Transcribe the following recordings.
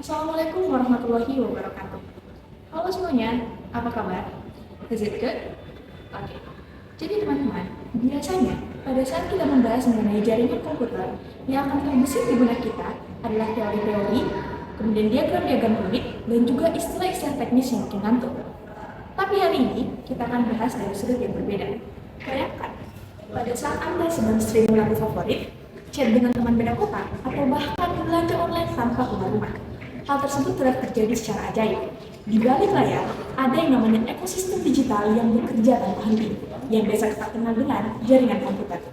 Assalamualaikum warahmatullahi wabarakatuh. Halo semuanya, apa kabar? Is it good? Oke. Jadi teman-teman, biasanya pada saat kita membahas mengenai jaringan komputer, yang akan terbesit di benak kita adalah teori-teori, kemudian diagram-diagram rumit, dan juga istilah-istilah teknis yang bikin ngantuk. Tapi hari ini, kita akan bahas dari sudut yang berbeda. Bayangkan, pada saat Anda sedang streaming lagu favorit, chat dengan teman beda kota, atau bahkan belanja online tanpa keluar rumah. Hal tersebut telah terjadi secara ajaib. Di balik layar, ada yang namanya ekosistem digital yang bekerja tanpa henti, yang biasa kita kenal dengan jaringan komputer.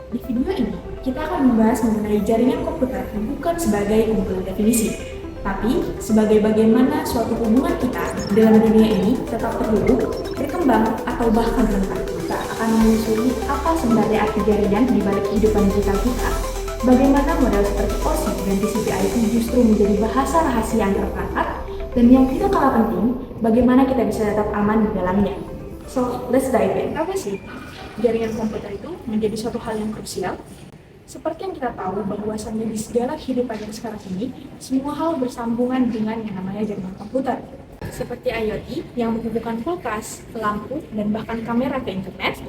Di video ini, kita akan membahas mengenai jaringan komputer bukan sebagai kumpulan definisi, tapi sebagai bagaimana suatu hubungan kita dalam dunia ini tetap terhubung, berkembang, atau bahkan rentan. Kita akan menyusuri apa sebenarnya arti jaringan di balik kehidupan digital kita. Bagaimana model seperti OSI dan TCP/IP justru menjadi bahasa rahasia antar perangkat, dan yang tidak kalah penting, bagaimana kita bisa tetap aman di dalamnya. So, let's dive in. Apa sih jaringan komputer itu menjadi suatu hal yang krusial? Seperti yang kita tahu bahwasannya di segala kehidupan yang sekarang ini, semua hal bersambungan dengan yang namanya jaringan komputer. Seperti IoT yang menghubungkan kulkas, lampu, dan bahkan kamera ke internet,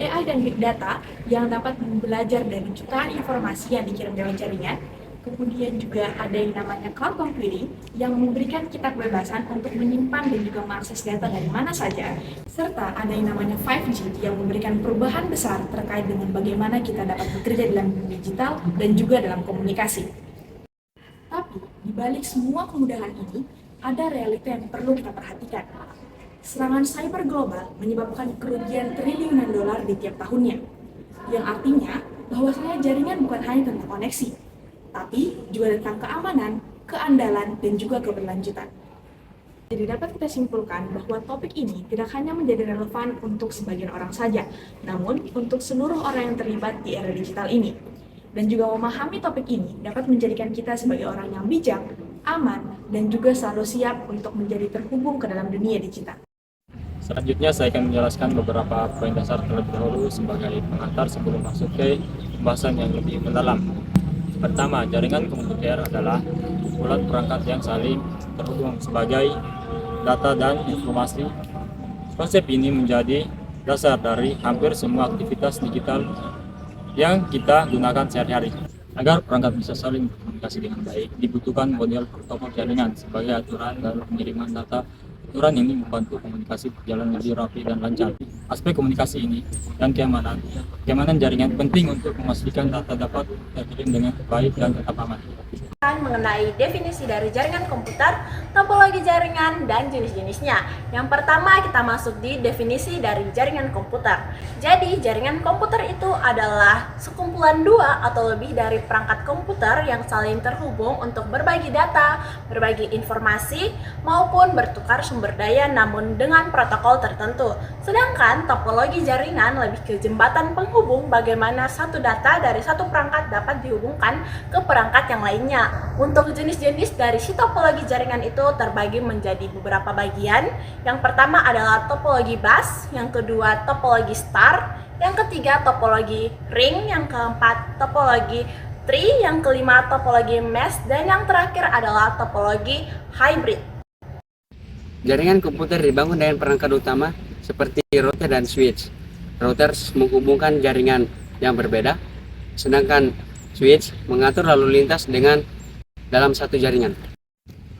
AI dan Big Data yang dapat belajar dari jutaan informasi yang dikirim lewat jaringan. Kemudian juga ada yang namanya cloud computing yang memberikan kita kebebasan untuk menyimpan dan juga mengakses data dari mana saja. Serta ada yang namanya 5G yang memberikan perubahan besar terkait dengan bagaimana kita dapat bekerja dalam dunia digital dan juga dalam komunikasi. Tapi di balik semua kemudahan ini, ada realita yang perlu kita perhatikan. Serangan cyber global menyebabkan kerugian triliunan dolar di tiap tahunnya, yang artinya bahwasanya jaringan bukan hanya tentang koneksi, tapi juga tentang keamanan, keandalan, dan juga keberlanjutan. Jadi dapat kita simpulkan bahwa topik ini tidak hanya menjadi relevan untuk sebagian orang saja, namun untuk seluruh orang yang terlibat di era digital ini. Dan juga memahami topik ini dapat menjadikan kita sebagai orang yang bijak, aman, dan juga selalu siap untuk menjadi terhubung ke dalam dunia digital. Selanjutnya saya akan menjelaskan beberapa poin dasar terlebih dahulu sebagai pengantar sebelum masuk ke pembahasan yang lebih mendalam. Pertama, jaringan komputer adalah kumpulan perangkat yang saling terhubung sebagai data dan informasi. Konsep ini menjadi dasar dari hampir semua aktivitas digital yang kita gunakan sehari-hari. Agar perangkat bisa saling berkomunikasi dengan baik, dibutuhkan model protokol jaringan sebagai aturan dalam pengiriman data. Aturan ini membantu komunikasi berjalan lebih rapi dan lancar. Aspek komunikasi ini dan keamanan jaringan penting untuk memastikan data dapat terkirim dengan baik dan tetap aman. Mengenai definisi dari jaringan komputer, topologi jaringan, dan jenis-jenisnya. Yang pertama kita masuk di definisi dari jaringan komputer. Jadi jaringan komputer itu adalah sekumpulan dua atau lebih dari perangkat komputer yang saling terhubung untuk berbagi data, berbagi informasi, maupun bertukar sumber daya namun dengan protokol tertentu. Sedangkan topologi jaringan lebih ke jembatan penghubung bagaimana satu data dari satu perangkat dapat dihubungkan ke perangkat yang lainnya. Untuk jenis-jenis dari si topologi jaringan itu terbagi menjadi beberapa bagian. Yang pertama adalah topologi bus, yang kedua topologi star, yang ketiga topologi ring, yang keempat topologi tree, yang kelima topologi mesh, dan yang terakhir adalah topologi hybrid. Jaringan komputer dibangun dengan perangkat utama seperti router dan switch. Router menghubungkan jaringan yang berbeda, sedangkan switch mengatur lalu lintas dalam satu jaringan.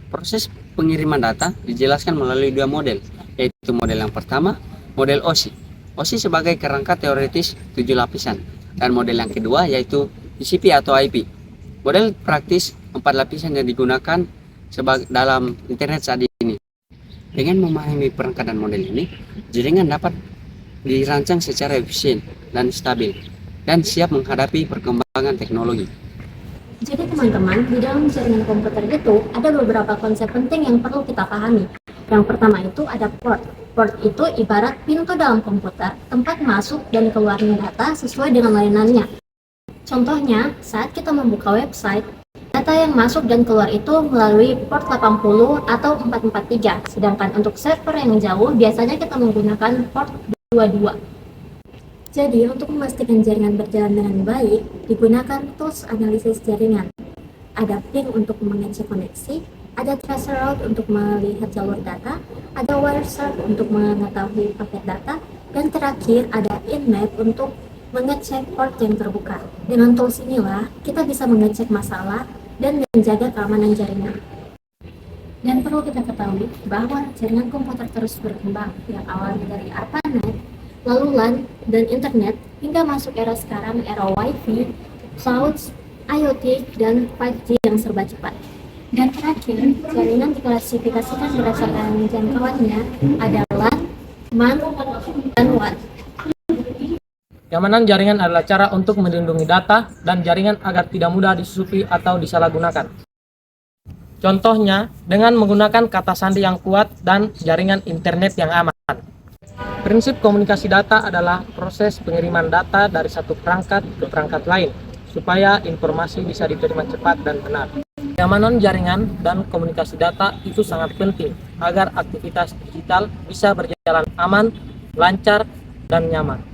Proses pengiriman data dijelaskan melalui dua model, yaitu model yang pertama, model OSI. OSI sebagai kerangka teoritis 7 lapisan, dan model yang kedua yaitu TCP atau IP. Model praktis 4 lapisan yang digunakan dalam internet saat ini. Dengan memahami perangkat dan model ini, jaringan dapat dirancang secara efisien dan stabil, dan siap menghadapi perkembangan teknologi. Jadi teman-teman, di dalam jaringan komputer itu ada beberapa konsep penting yang perlu kita pahami. Yang pertama itu ada port. Port itu ibarat pintu dalam komputer, tempat masuk dan keluarnya data sesuai dengan layanannya. Contohnya, saat kita membuka website, data yang masuk dan keluar itu melalui port 80 atau 443, sedangkan untuk server yang jauh biasanya kita menggunakan port 22. Jadi, untuk memastikan jaringan berjalan dengan baik, digunakan tools analisis jaringan. Ada ping untuk mengecek koneksi, ada traceroute untuk melihat jalur data, ada wireshark untuk mengetahui paket data, dan terakhir ada nmap untuk mengecek port yang terbuka. Dengan tools inilah, kita bisa mengecek masalah dan menjaga keamanan jaringan. Dan perlu kita ketahui bahwa jaringan komputer terus berkembang, yang awalnya dari ARPANET, lalu LAN, dan internet, hingga masuk era sekarang, era Wi-Fi, cloud, IoT, dan 5G yang serba cepat. Dan terakhir, jaringan diklasifikasikan berdasarkan jangkauannya ada LAN, MAN, dan WAN. Keamanan jaringan adalah cara untuk melindungi data dan jaringan agar tidak mudah disusupi atau disalahgunakan. Contohnya, dengan menggunakan kata sandi yang kuat dan jaringan internet yang aman. Prinsip komunikasi data adalah proses pengiriman data dari satu perangkat ke perangkat lain, supaya informasi bisa diterima cepat dan benar. Keamanan jaringan dan komunikasi data itu sangat penting agar aktivitas digital bisa berjalan aman, lancar, dan nyaman.